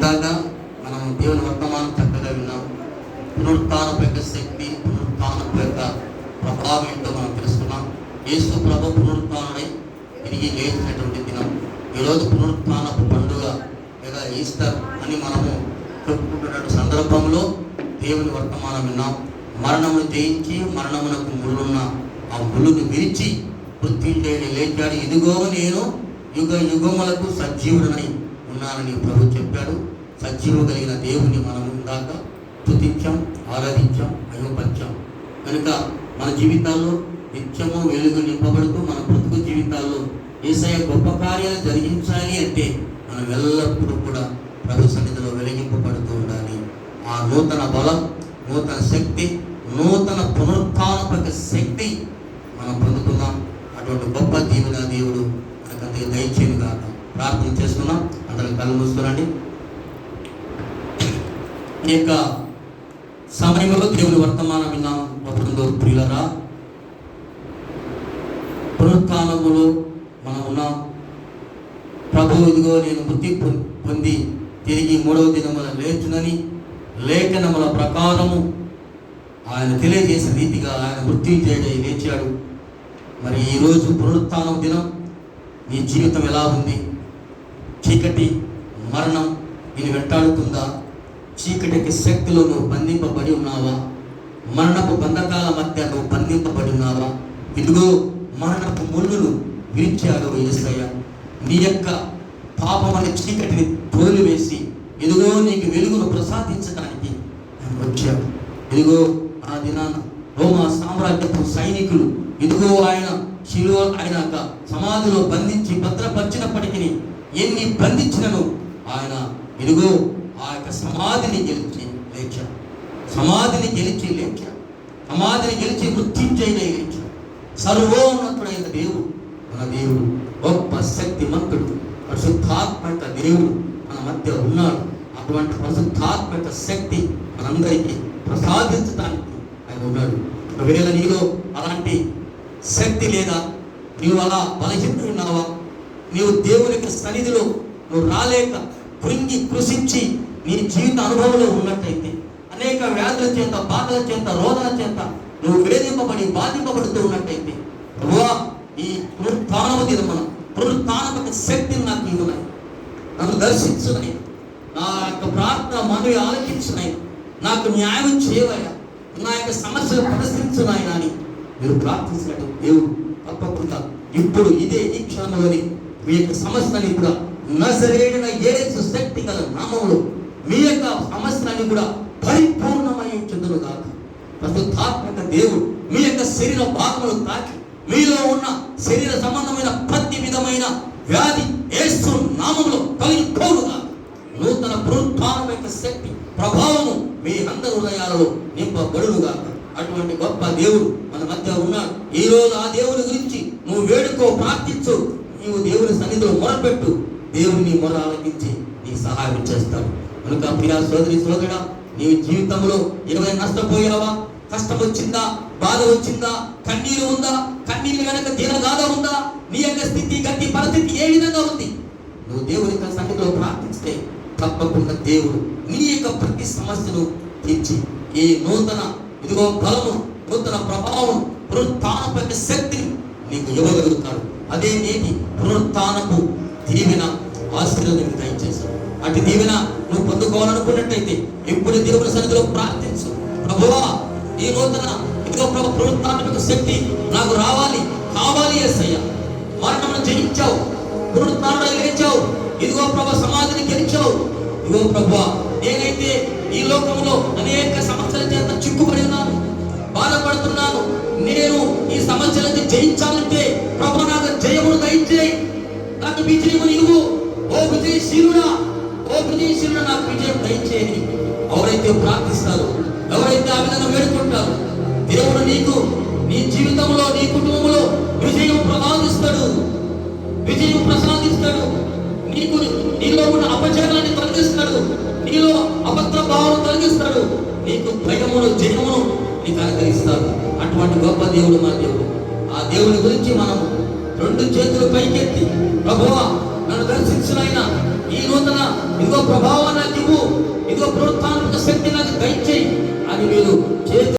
ఇందాక మనం దేవుని వర్తమానం చక్కగా విన్నాం. పునరుత్థానపు యొక్క శక్తి, పునరుత్థానపు యొక్క ప్రభావం ఏంటో మనం తెలుసుకున్నాం. యేసు ప్రభు పునరుత్థానుడై తిరిగి లేచినటువంటి దినం. ఈరోజు పునరుత్థానపు పండుగ లేదా ఈస్టర్ అని మనము చెప్పుకుంటున్న సందర్భంలో దేవుని వర్తమానం విన్నాం. మరణమును జయించి మరణమునకు ముళ్ళున్న ఆ ముళ్ళును విరిచి మృత్యుంజయుడు లేచాడు. ఇదిగో నేను యుగ యుగములకు సజీవుడనై ఉన్నానని ప్రభు చెప్పాడు. సజీవు కలిగిన దేవుని మనం ఇందాక స్తుతించాం, ఆరాధించాం, అయోపరిచాం. కనుక మన జీవితాల్లో నిత్యము వెలుగు నింపబడుతూ మన బ్రతుకు జీవితాల్లో యేసయ్య గొప్ప కార్యాలు జరిగించాలి అంటే మనం ఎల్లప్పుడూ కూడా ప్రభు సన్నిధిలో వెలిగింపబడుతూ ఉండాలి. ఆ నూతన బలం, నూతన శక్తి, నూతన పునరుత్థానపక శక్తి మనం పొందుతున్నాం. అటువంటి గొప్ప దీవెన దేవుడు మనకంత దయచేయను కాక ప్రార్థన చేస్తున్నాం. అందరం కళ్ళు మూసుకోనండి. ఈ యొక్క సమయంలో దేవుని వర్తమానం విన్నాం. ప్రియులరా, పునరుత్థానములో మనం ఉన్నాం. ప్రభు ఇదిగో నేను మృతి పొంది తిరిగి 3వ దినమున లేచునని లేఖనముల ప్రకారము ఆయన తెలియజేసిన రీతిగా ఆయన మృత్యుంజయుడై లేచాడు. మరి ఈరోజు పునరుత్థానం దినం. నీ జీవితం ఎలా ఉంది? చీకటి మరణం నేను వెంటాడుతుందా? చీకటికి శక్తిలో నువ్వు బంధింపబడి ఉన్నావా? మరణపు బంధకాల మధ్య నువ్వు బంధింపబడి ఉన్నావా? ఇదిగో మరణపు ముళ్ళును విరిచాడు యేసయ్య. నీ యొక్క పాపమనే చీకటిని తోలివేసి ఇదిగో నీకు వెలుగును ప్రసాదించడానికి ఆయన వచ్చాడు. ఇదిగో ఆ దినాన రోమా సామ్రాజ్యపు సైనికులు ఇదిగో ఆయన శిలువ ఆయన సమాధిలో బంధించి భద్రపరిచినప్పటికీ ఎన్ని బంధించినను ఆయన ఇదిగో ఆ యొక్క సమాధిని గెలిచి లేచాడు. సమాధిని గెలిచి లేచాడు. సమాధిని గెలిచి మృత్యుంజయుడై లేచాడు. సర్వోన్నతుడైన దేవుడు మన దేవుడు, గొప్ప శక్తిమంతుడు, పరిశుద్ధాత్మక దేవుడు మన మధ్య ఉన్నాడు. అటువంటి పరిశుద్ధాత్మక శక్తి మనందరికీ ప్రసాదించడానికి ఆయన ఉన్నాడు. ఒకవేళ నీలో అలాంటి శక్తి లేదా, నీవు అలా బలహీనై ఉన్నావా? నీవు దేవునికి సన్నిధిలో నువ్వు రాలేక కృంగి కృషించి నీ జీవిత అనుభవంలో ఉన్నట్టయితే, అనేక వ్యాధుల చేత, బాధల చేత, రోదన చేత నువ్వు వేధింపబడి బాధింపబడుతూ ఉన్నట్టయితే, ప్రభువా ఈ పునరుత్థానము దినమున పునరుత్థానక శక్తిని నాకు ఇవ్వనాయి, నన్ను దర్శించున్నాయి, నా యొక్క ప్రార్థన మనవి ఆలకించున్నాయి, నాకు న్యాయం చేయవయ్యా, నా యొక్క సమస్యలు పరిశీలించున్నాయి అని మీరు ప్రార్థించినట్టు దేవుడు తప్పకుండా ఇప్పుడు ఇదే ఈ క్షణంలోని మీ యొక్క సమస్యని కూడా నజరేయుడైన యేసు శక్తి గల నామములో మీ యొక్క సమస్యలని కూడా పరిపూర్ణమై చుందును కాక. పరిశుద్ధాత్మక దేవుడు మీ యొక్క శరీర భాగములు తాకి మీలో ఉన్న శరీర సంబంధమైన ప్రతి విధమైన వ్యాధి యేసు నామములో కలిగిపోవుగా. నూతన పునరుత్థానం యొక్క శక్తి ప్రభావము మీ అందరి హృదయాలలో నింపబడునుగా. అటువంటి గొప్ప దేవుడు మన మధ్య ఉన్నాడు. ఈ రోజు ఆ దేవుని గురించి నువ్వు వేడుకో, ప్రార్థించు, నీవు దేవుని సన్నిధిలో మొరపెట్టు, దేవుని మొర ఆలకించి నీకు సహాయం చేస్తాడు. కనుక ప్రియా సోదరి సోదరుడా, నీ జీవితంలో ఏమైనా నష్టపోయావా? కష్టం వచ్చిందా? బాధ వచ్చిందా? కన్నీరు ఉందా? కన్నీరు వెనక దీనగాథ ఉందా? నీ యొక్క స్థితి గట్టి పరిస్థితి ఏ విధంగా ఉంది? నువ్వు దేవుని సన్నిధిలో ప్రార్థిస్తే తప్పకుండా దేవుడు నీ యొక్క ప్రతి సమస్యను తీర్చి ఈ నూతన ఇదిగో బలము, నూతన ప్రభావం, పునరుత్థానపు శక్తిని నీకు ఇవ్వగలుగుతాడు. అదే నేటి పునరుత్థానపు దీవెన ఆశీర్వాదం దయచేశాడు. అటు దీవెన నువ్వు పొందుకోవాలనుకున్నట్టయితే ఇప్పుడు దేవుని సన్నిధిలో ప్రార్థించు. ప్రభువా ఈ నూతన ఇదిగో ప్రభు పునరుత్థానపు శక్తి నాకు రావాలి, కావాలి. యేసయ్య మరణమును జయించావు, పునరుత్థానుడై లేచావు, ఇదిగో ప్రభు సమాధిని గెలిచావు. ఇదిగో ప్రభువా నేనైతే ఈ లోకంలో అనేక సమస్యల చేత చిక్కుపడి ఉన్నాను, బాధపడుతున్నాను. నేను ఈ సమస్యలను జయించాలంటే ప్రభు నాకు జయమును దయచేయి, నాకు విజయమును ఇవ్వు. ఓ విజయశీలుడా, ఓ విజయశీలుడా నాకు విజయం దయచేయి. ఎవరైతే ప్రార్థిస్తారో, ఎవరైతే ఆ విధంగా వేడుకుంటారో, దేవుడు నీకు నీ జీవితంలో, నీ కుటుంబంలో విజయం ప్రసాదిస్తాడు. విజయం ప్రసాదిస్తాడు. నీకు నీలో ఉన్న అపజయాన్ని తొలగిస్తాడు. నీలో అభద్ర భావం తొలగిస్తాడు. నీకు భయమును, జయమును నీకు అనుగ్రహిస్తాడు. అటువంటి గొప్ప దేవుడు మన దేవుడు. ఆ దేవుని గురించి మనం రెండు చేతులు పైకెత్తి ప్రభువా నన్ను దర్శించునైనా, ఈ నూతన ఇదిగో ప్రభావం నాకు ఇవ్వు, ఇదిగో పునరుత్థానక శక్తి నాకు దయచేయి.